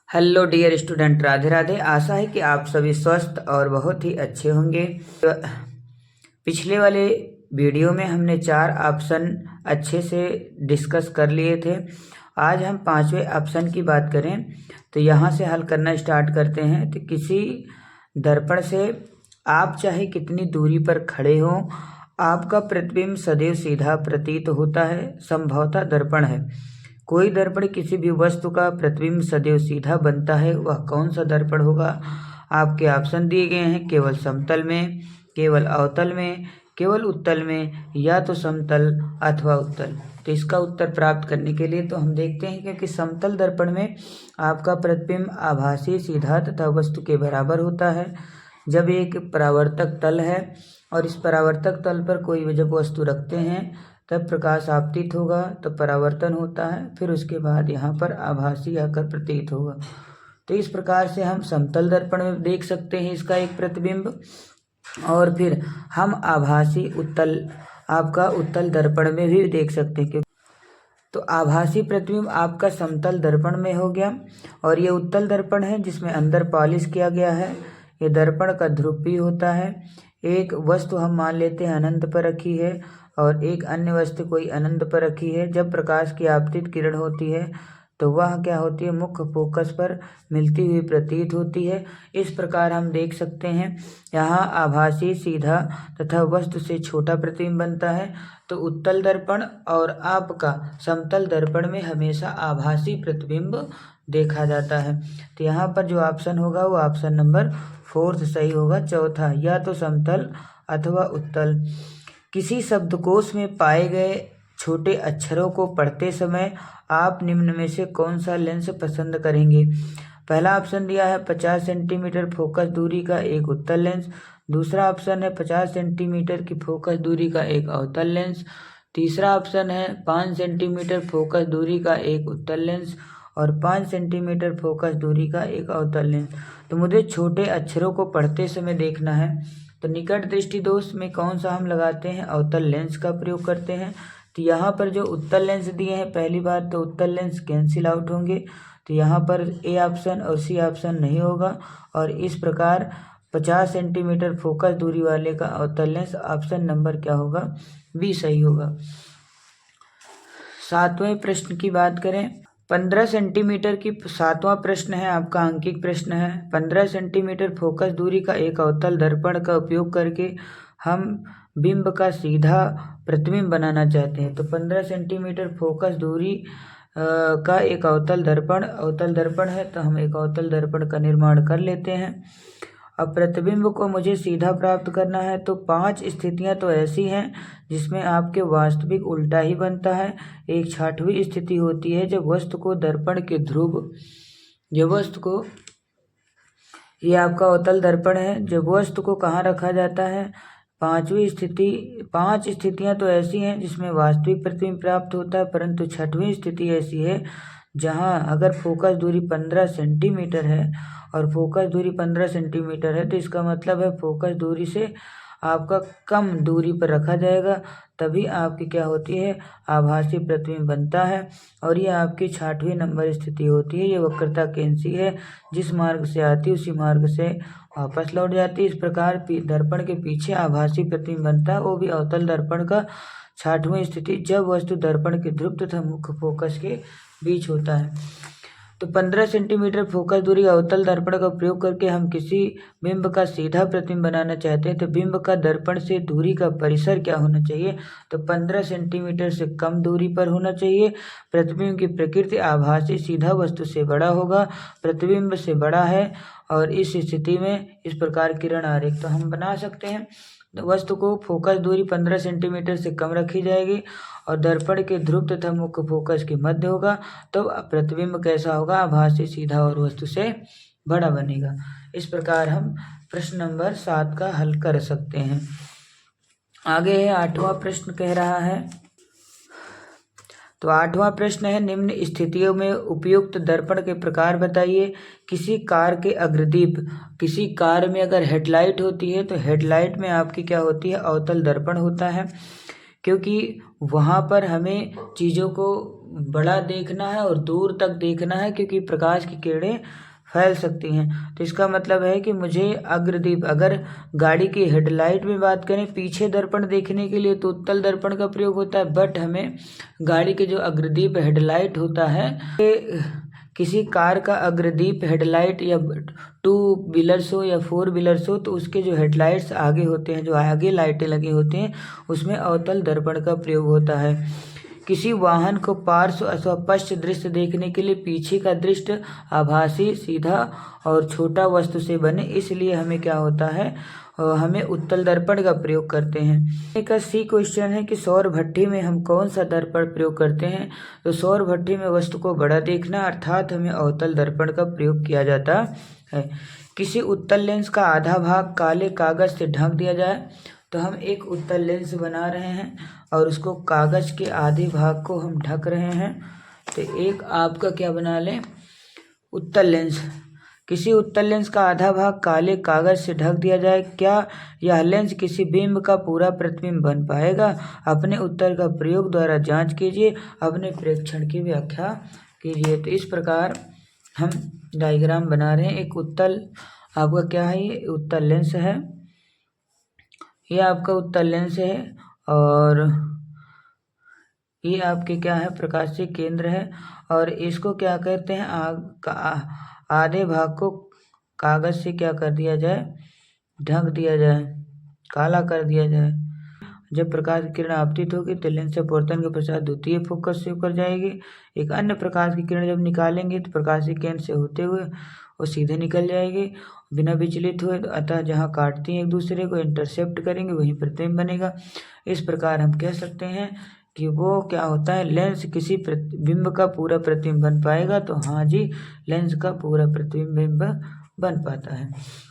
Hello dear student, Radhe Radhe. आशा है कि आप सभी स्वस्थ और बहुत ही अच्छे होंगे। पिछले वाले वीडियो में हमने 4 ऑप्शन अच्छे से डिस्कस कर लिए थे। आज हम 5वें ऑप्शन की बात करें तो यहाँ से हल करना स्टार्ट करते हैं। तो किसी दर्पण से आप चाहे कितनी दूरी पर खड़े हों, आपका प्रतिबिंब सदैव सीधा प्रतीत होता है। संभवतः दर्पण है। कोई दर्पण किसी भी वस्तु का प्रतिबिंब सदैव सीधा बनता है। वह कौन सा दर्पण होगा? आपके ऑप्शन दिए गए हैं। केवल समतल में, केवल अवतल में, केवल उत्तल में, या तो समतल अथवा उत्तल। तो इसका उत्तर प्राप्त करने के लिए तो हम देखते हैं क्योंकि समतल दर्पण में आपका प्रतिबिंब आभासी, सीधा तथा वस्तु के बराबर होता है। जब एक परावर्तक तल है और इस परावर्तक तल पर कोई जब वस्तु रखते हैं तब प्रकाश आपतित होगा तो परावर्तन होता है, फिर उसके बाद यहाँ पर आभासी आकर प्रतीत होगा। तो इस प्रकार से हम समतल दर्पण में देख सकते हैं इसका एक प्रतिबिंब, और फिर हम आभासी उत्तल आपका उत्तल दर्पण में भी देख सकते हैं। तो आभासी प्रतिबिंब आपका समतल दर्पण में हो गया, और ये उत्तल दर्पण है जिसमें अंदर पॉलिश किया गया है। ये दर्पण का ध्रुव भी होता है। एक वस्तु हम मान लेते हैं अनंत पर रखी है और एक अन्य वस्तु कोई अनंत पर रखी है। जब प्रकाश की आपतित किरण होती है तो वह क्या होती है, मुख्य फोकस पर मिलती हुई प्रतीत होती है। इस प्रकार हम देख सकते हैं यहाँ आभासी, सीधा तथा वस्तु से छोटा प्रतिबिंब बनता है। तो उत्तल दर्पण और आपका समतल दर्पण में हमेशा आभासी प्रतिबिंब देखा जाता है। तो यहाँ पर जो ऑप्शन होगा वो ऑप्शन नंबर 4 सही होगा। चौथा, या तो समतल अथवा उत्तल। किसी शब्दकोश में पाए गए छोटे अक्षरों को पढ़ते समय आप निम्न में से कौन सा लेंस पसंद करेंगे? पहला ऑप्शन दिया है 50 सेंटीमीटर फोकस दूरी का एक उत्तल लेंस। दूसरा ऑप्शन है 50 सेंटीमीटर की फोकस दूरी का एक अवतल लेंस। तीसरा ऑप्शन है 5 सेंटीमीटर फोकस दूरी का एक उत्तल लेंस और 5 सेंटीमीटर फोकस दूरी का एक अवतल लेंस। तो मुझे छोटे अक्षरों को पढ़ते समय देखना है, तो निकट दृष्टि दोष में कौन सा हम लगाते हैं? अवतल लेंस का प्रयोग करते हैं। तो यहाँ पर जो उत्तल लेंस दिए हैं, पहली बात तो उत्तल लेंस कैंसिल आउट होंगे, तो यहाँ पर ए ऑप्शन और सी ऑप्शन नहीं होगा, और इस प्रकार 50 सेंटीमीटर फोकस दूरी वाले का अवतल लेंस ऑप्शन नंबर क्या होगा? बी सही होगा। 7वें प्रश्न की बात करें, 15 सेंटीमीटर की 7वां प्रश्न है आपका, अंकित प्रश्न है। 15 सेंटीमीटर फोकस दूरी का एक अवतल दर्पण का उपयोग करके हम बिंब का सीधा प्रतिबिंब बनाना चाहते हैं। तो 15 सेंटीमीटर फोकस दूरी का एक अवतल दर्पण है, तो हम एक अवतल दर्पण का निर्माण कर लेते हैं। अब प्रतिबिंब को मुझे सीधा प्राप्त करना है, तो 5 स्थितियां तो ऐसी हैं जिसमें आपके वास्तविक उल्टा ही बनता है। एक 6वीं स्थिति होती है जब वस्तु को दर्पण के ध्रुव, जब वस्तु को, ये आपका अवतल दर्पण है, जब वस्तु को कहाँ रखा जाता है? 5वीं स्थिति। 5 स्थितियां तो ऐसी हैं जिसमें वास्तविक प्रतिबिंब प्राप्त होता है, परंतु 6वीं स्थिति ऐसी है जहां अगर फोकस दूरी 15 सेंटीमीटर है और फोकस दूरी 15 सेंटीमीटर है, तो इसका मतलब है फोकस दूरी से आपका कम दूरी पर रखा जाएगा, तभी आपकी क्या होती है? आभासी प्रतिबिंब बनता है। और ये आपकी 6वीं नंबर स्थिति होती है। ये वक्रता कैंसी है, जिस मार्ग से आती है उसी मार्ग से वापस लौट जाती है। इस प्रकार दर्पण के पीछे आभासी प्रतिबिंब बनता है, वो भी अवतल दर्पण का 6वीं स्थिति, जब वस्तु दर्पण के ध्रुव तथा मुख्य फोकस के बीच होता है। तो 15 सेंटीमीटर फोकस दूरी अवतल दर्पण का प्रयोग करके हम किसी बिंब का सीधा प्रतिबिंब बनाना चाहते हैं, तो बिंब का दर्पण से दूरी का परिसर क्या होना चाहिए? तो 15 सेंटीमीटर से कम दूरी पर होना चाहिए। प्रतिबिंब की प्रकृति आभासी, सीधा वस्तु से बड़ा होगा, प्रतिबिंब से बड़ा है, और इस स्थिति में इस प्रकार किरण आरेख तो हम बना सकते हैं। वस्तु को फोकस दूरी 15 सेंटीमीटर से कम रखी जाएगी और दर्पण के ध्रुव तथा मुख्य फोकस के मध्य होगा, तो प्रतिबिंब कैसा होगा? आभासी, सीधा और वस्तु से बड़ा बनेगा। इस प्रकार हम प्रश्न नंबर 7 का हल कर सकते हैं। आगे है 8वां प्रश्न, कह रहा है, तो 8वां प्रश्न है, निम्न स्थितियों में उपयुक्त दर्पण के प्रकार बताइए। किसी कार के अग्रदीप, किसी कार में अगर हेडलाइट होती है तो हेडलाइट में आपकी क्या होती है? अवतल दर्पण होता है, क्योंकि वहाँ पर हमें चीज़ों को बड़ा देखना है और दूर तक देखना है, क्योंकि प्रकाश की किरणें फैल सकती हैं। तो इसका मतलब है कि मुझे अग्रदीप, अगर गाड़ी की हेडलाइट में बात करें पीछे दर्पण देखने के लिए तो उत्तल दर्पण का प्रयोग होता है, बट हमें गाड़ी के जो अग्रदीप हेडलाइट होता है, किसी कार का अग्रदीप हेडलाइट या 2 व्हीलर्स हो या 4 व्हीलर्स हो तो उसके जो हेडलाइट्स आगे होते हैं, जो आगे लाइटें लगी होती हैं, उसमें अवतल दर्पण का प्रयोग होता है। किसी वाहन को पार्श्व अथवा पश्च दृश्य देखने के लिए पीछे का दृश्य आभासी, सीधा और छोटा वस्तु से बने, इसलिए हमें क्या होता है, हमें उत्तल दर्पण का प्रयोग करते हैं। एक सी क्वेश्चन है कि सौर भट्ठी में हम कौन सा दर्पण प्रयोग करते हैं। तो सौर भट्ठी में वस्तु को बड़ा देखना, अर्थात हमें अवतल दर्पण का प्रयोग किया जाता है। किसी उत्तल लेंस का आधा भाग काले कागज से ढक दिया जाए, तो हम एक उत्तल लेंस बना रहे हैं और उसको कागज के आधे भाग को हम ढक रहे हैं। तो एक आपका क्या बना लें, उत्तल लेंस। किसी उत्तल लेंस का आधा भाग काले कागज से ढक दिया जाए, क्या यह लेंस किसी बिंब का पूरा प्रतिबिंब बन पाएगा। अपने उत्तर का प्रयोग द्वारा जांच कीजिए, अपने प्रेक्षण की व्याख्या कीजिए। तो इस प्रकार हम डायग्राम बना रहे हैं। एक उत्तल आपका क्या है, ये उत्तल लेंस है, ये आपका उत्तल लेंस है और ये आपके क्या है, प्रकाशीय केंद्र है। और इसको क्या कहते हैं, आधे भाग को कागज से क्या कर दिया जाए, ढक दिया जाए, काला कर दिया जाए। जब प्रकाश की किरण आपतित होगी तो लेंस से अपवर्तन के पश्चात द्वितीय फोकस से होकर जाएगी। एक अन्य प्रकाश की किरण जब निकालेंगे तो प्रकाशीय केंद्र से होते हुए वो सीधे निकल जाएगी बिना विचलित हुए, अतः जहाँ काटती हैं एक दूसरे को इंटरसेप्ट करेंगे वहीं प्रतिबिंब बनेगा। इस प्रकार हम कह सकते हैं कि वो क्या होता है, लेंस किसी बिंब का पूरा प्रतिबिंब बन पाएगा। तो हाँ जी, लेंस का पूरा प्रतिबिंब बन पाता है।